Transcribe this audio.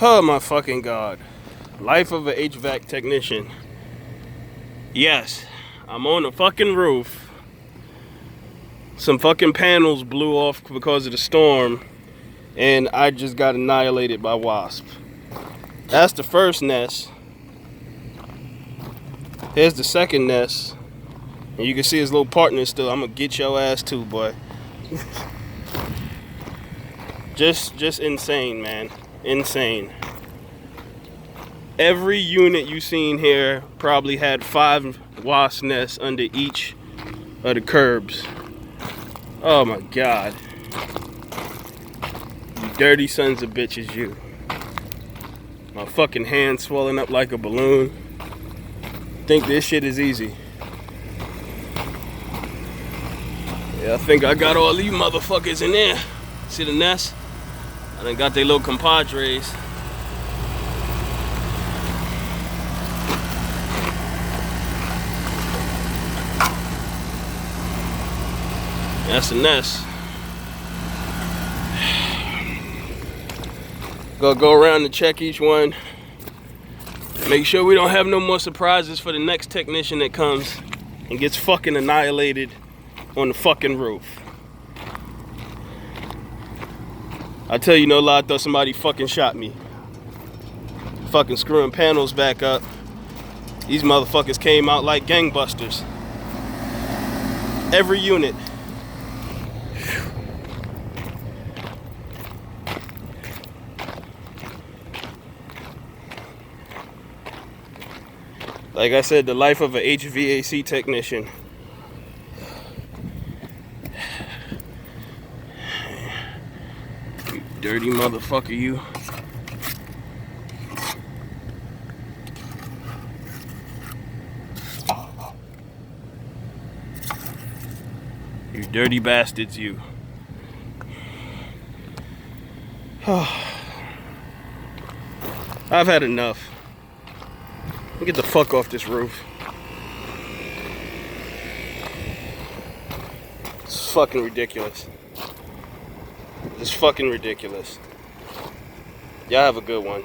Oh my fucking god. Life of a HVAC technician. Yes, I'm on the fucking roof. Some fucking panels blew off because of the storm, and I just got annihilated by wasps. That's the first nest. Here's the second nest. And you can see his little partner still. I'm gonna get your ass too, boy. Just insane, man. Insane. Every unit you seen here probably had 5 wasp nests under each of the curbs. Oh my god. You dirty sons of bitches, you. My fucking hand swelling up like a balloon. Think this shit is easy. Yeah, I think I got all these motherfuckers in there. See the nest? I done got their little compadres. That's the nest. Gonna go around and check each one. Make sure we don't have no more surprises for the next technician that comes and gets fucking annihilated on the fucking roof. I tell you no lie, I thought somebody fucking shot me. Fucking screwing panels back up. These motherfuckers came out like gangbusters. Every unit. Like I said, the life of a HVAC technician. You dirty motherfucker, you. You dirty bastards, you. I've had enough. Get the fuck off this roof. It's fucking ridiculous. It's fucking ridiculous. Y'all have a good one.